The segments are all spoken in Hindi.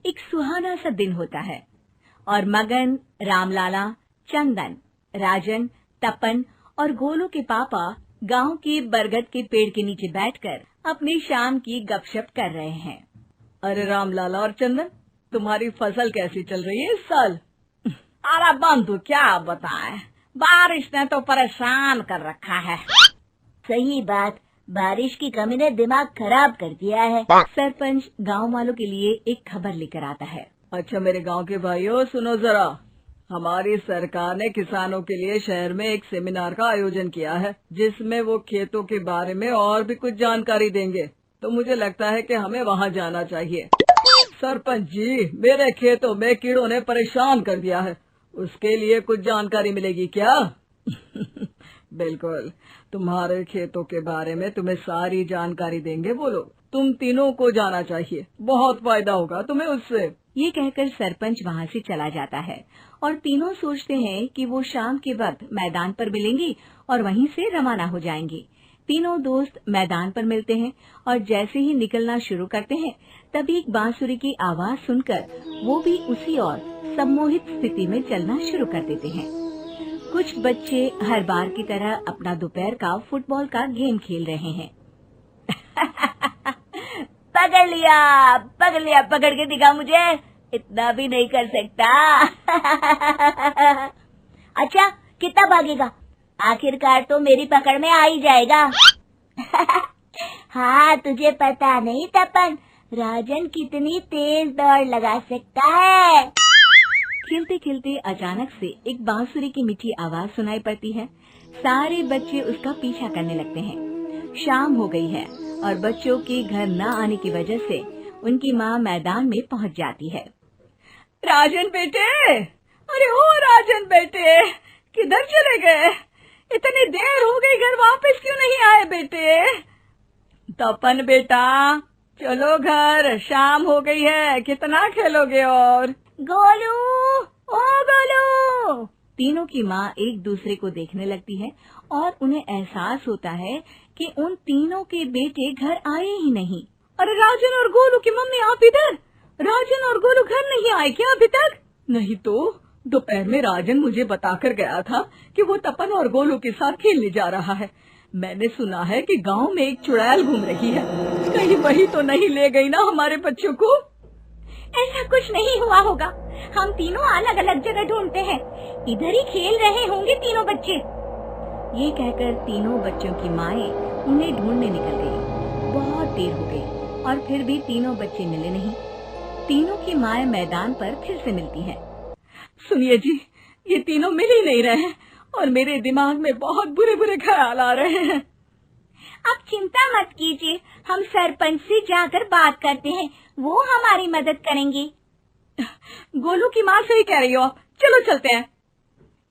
एक सुहाना सा दिन होता है और मगन, रामलाला, चंदन, राजन, तपन और गोलू के पापा गांव के बरगद के पेड़ के नीचे बैठकर अपनी शाम की गपशप कर रहे हैं। अरे रामलाला और चंदन, तुम्हारी फसल कैसी चल रही है इस साल? अरे बंधु क्या बताएं, बारिश ने तो परेशान कर रखा है। सही बात, बारिश की कमी ने दिमाग खराब कर दिया है। सरपंच गांव वालों के लिए एक खबर लेकर आता है। अच्छा मेरे गांव के भाइयों, सुनो जरा, हमारी सरकार ने किसानों के लिए शहर में एक सेमिनार का आयोजन किया है, जिसमें वो खेतों के बारे में और भी कुछ जानकारी देंगे। तो मुझे लगता है कि हमें वहां जाना चाहिए। सरपंच जी, मेरे खेतों में कीड़ों ने परेशान कर दिया है, उसके लिए कुछ जानकारी मिलेगी क्या? बिल्कुल, तुम्हारे खेतों के बारे में तुम्हें सारी जानकारी देंगे वो लोग। तुम तीनों को जाना चाहिए, बहुत फायदा होगा तुम्हें उससे। ये कहकर सरपंच वहाँ से चला जाता है और तीनों सोचते हैं कि वो शाम के वक्त मैदान पर मिलेंगे और वहीं से रवाना हो जाएंगे। तीनों दोस्त मैदान पर मिलते हैं और जैसे ही निकलना शुरू करते हैं तभी एक बांसुरी की आवाज सुनकर वो भी उसी ओर सम्मोहित स्थिति में चलना शुरू कर देते हैं। कुछ बच्चे हर बार की तरह अपना दोपहर का फुटबॉल का गेम खेल रहे हैं। पकड़ लिया, पकड़ के दिखा मुझे, इतना भी नहीं कर सकता। अच्छा, कितना भागेगा? आखिरकार तो मेरी पकड़ में आ ही जाएगा। हाँ, तुझे पता नहीं तपन, राजन कितनी तेज दौड़ लगा सकता है। खेलते खेलते अचानक से एक बांसुरी की मीठी आवाज सुनाई पड़ती है। सारे बच्चे उसका पीछा करने लगते हैं। शाम हो गई है और बच्चों के घर न आने की वजह से उनकी माँ मैदान में पहुँच जाती है। राजन बेटे, अरे ओ राजन बेटे, किधर चले गए? इतनी देर हो गई, घर वापस क्यों नहीं आए बेटे? तपन बेटा, चलो घर, शाम हो गई है, कितना खेलोगे? और गोलू, ओ गोलू। तीनों की माँ एक दूसरे को देखने लगती है और उन्हें एहसास होता है कि उन तीनों के बेटे घर आए ही नहीं। अरे राजन और गोलू की मम्मी, आप इधर? राजन और गोलू घर नहीं आए क्या अभी तक? नहीं तो दोपहर में राजन मुझे बताकर गया था कि वो तपन और गोलू के साथ खेलने जा रहा है। मैंने सुना है कि गांव में एक चुड़ैल घूम रही है, कहीं वही तो नहीं ले गई ना हमारे बच्चों को? ऐसा कुछ नहीं हुआ होगा, हम तीनों अलग अलग जगह ढूंढते हैं, इधर ही खेल रहे होंगे तीनों बच्चे। ये कहकर तीनों बच्चों की माएं उन्हें ढूंढने निकल गई। बहुत देर हो गई और फिर भी तीनों बच्चे मिले नहीं। तीनों की माएं मैदान पर फिर से मिलती हैं। सुनिए जी, ये तीनों मिल ही नहीं रहे हैं और मेरे दिमाग में बहुत बुरे बुरे ख्याल आ रहे हैं। आप चिंता मत कीजिए, हम सरपंच से जाकर बात करते हैं, वो हमारी मदद करेंगे। गोलू की माँ सही कह रही हो, चलो चलते हैं।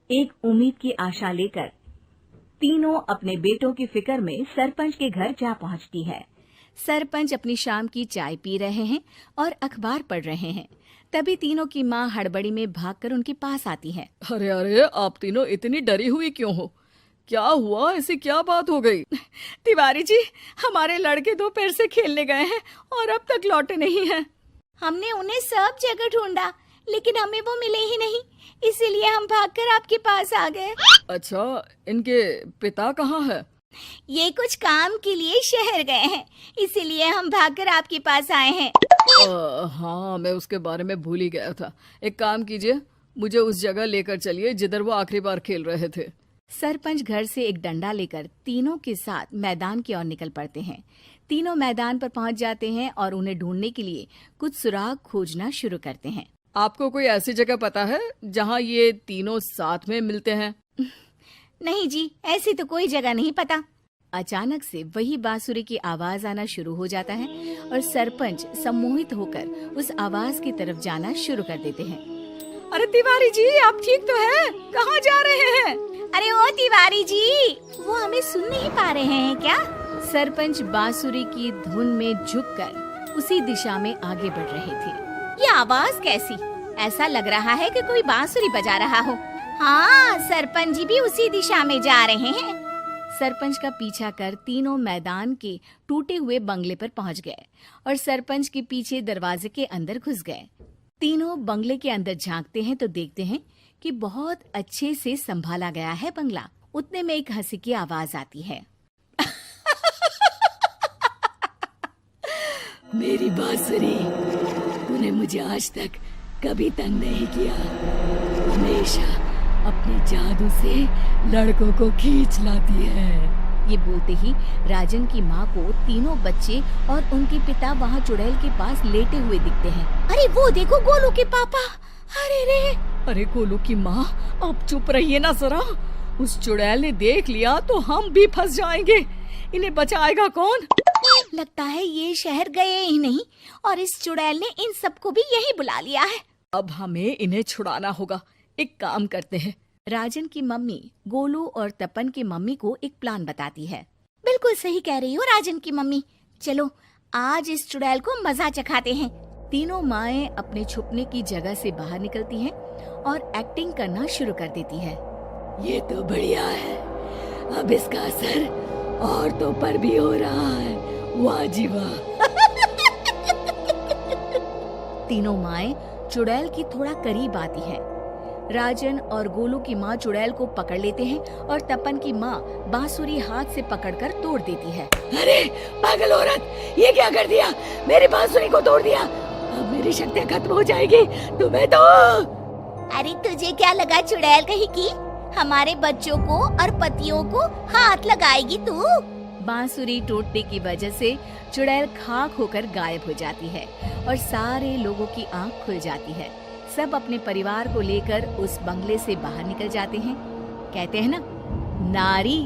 एक उम्मीद की आशा लेकर तीनों अपने बेटों की फिक्र में सरपंच के घर जा पहुंचती है। सरपंच अपनी शाम की चाय पी रहे हैं और अखबार पढ़ रहे हैं। तभी तीनों की माँ हड़बड़ी में भागकर उनके पास आती है। अरे अरे, आप तीनों इतनी डरी हुई क्यों हो? क्या हुआ? ऐसी क्या बात हो गई? तिवारी जी, हमारे लड़के दोपहर से खेलने गए हैं और अब तक लौटे नहीं हैं। हमने उन्हें सब जगह ढूंढा, लेकिन हमें वो मिले ही नहीं, इसीलिए हम भागकर आपके पास आ गए। अच्छा, इनके पिता कहाँ है? ये कुछ काम के लिए शहर गए हैं, इसीलिए हम भागकर आपके पास आए हैं। हाँ, मैं उसके बारे में भूल ही गया था। एक काम कीजिए, मुझे उस जगह लेकर चलिए जिधर वो आखिरी बार खेल रहे थे। सरपंच घर से एक डंडा लेकर तीनों के साथ मैदान की ओर निकल पड़ते हैं। तीनों मैदान पर पहुंच जाते हैं और उन्हें ढूंढने के लिए कुछ सुराग खोजना शुरू करते हैं। आपको कोई ऐसी जगह पता है जहाँ ये तीनों साथ में मिलते हैं? नहीं जी, ऐसी तो कोई जगह नहीं पता। अचानक से वही बांसुरी की आवाज आना शुरू हो जाता है और सरपंच सम्मोहित होकर उस आवाज की तरफ जाना शुरू कर देते हैं। अरे तिवारी जी, आप ठीक तो हैं? कहाँ जा रहे हैं? अरे ओ तिवारी जी, वो हमें सुन नहीं पा रहे हैं क्या? सरपंच बांसुरी की धुन में झुककर उसी दिशा में आगे बढ़ रहे थे। ये आवाज कैसी? ऐसा लग रहा है कि कोई बांसुरी बजा रहा हो। हाँ, सरपंच जी भी उसी दिशा में जा रहे हैं। सरपंच का पीछा कर तीनों मैदान के टूटे हुए बंगले पर पहुंच गए और सरपंच के पीछे दरवाजे के अंदर घुस गए। तीनों बंगले के अंदर झांकते हैं तो देखते हैं कि बहुत अच्छे से संभाला गया है बंगला। उतने में एक हंसी की आवाज आती है। मेरी बांसुरी, तूने मुझे आज तक कभी तंग नहीं किया। हमेशा अपने जादू से लड़कों को खींच लाती है। ये बोलते ही राजन की माँ को तीनों बच्चे और उनके पिता वहाँ चुड़ैल के पास लेटे हुए दिखते हैं। अरे वो देखो गोलू के पापा। अरे रे। अरे गोलू की माँ, अब चुप रहिए ना जरा। उस चुड़ैल ने देख लिया तो हम भी फंस जाएंगे। इन्हें बचाएगा कौन? लगता है ये शहर गए ही नहीं और इस चुड़ैल ने इन सबको भी यहीं बुला लिया है। अब हमें इन्हें छुड़ाना होगा। एक काम करते हैं। राजन की मम्मी गोलू और तपन की मम्मी को एक प्लान बताती है। बिल्कुल सही कह रही हो राजन की मम्मी, चलो आज इस चुड़ैल को मजा चखाते हैं। तीनों माएं अपने छुपने की जगह से बाहर निकलती हैं और एक्टिंग करना शुरू कर देती है। ये तो बढ़िया है। अब इसका असर औरतों पर भी हो रहा है। वाह जी वाह। तीनों माएं चुड़ैल की थोड़ा करीब आती हैं। राजन और गोलू की माँ चुड़ैल को पकड़ लेते हैं और तपन की माँ बांसुरी हाथ से पकड़कर तोड़ देती है। अरे पागल औरत, ये क्या कर दिया? मेरी बांसुरी को तोड़ दिया। अब मेरी शक्तियाँ खत्म हो जाएगी। तुम्हें तो अरे तुझे क्या लगा चुड़ैल कहीं की हमारे बच्चों को और पतियों को हाथ लगाएगी तू? बांसुरी टूटने की वजह से चुड़ैल खाक होकर गायब हो जाती है और सारे लोगों की आंख खुल जाती है। सब अपने परिवार को लेकर उस बंगले से बाहर निकल जाते हैं। कहते हैं ना, नारी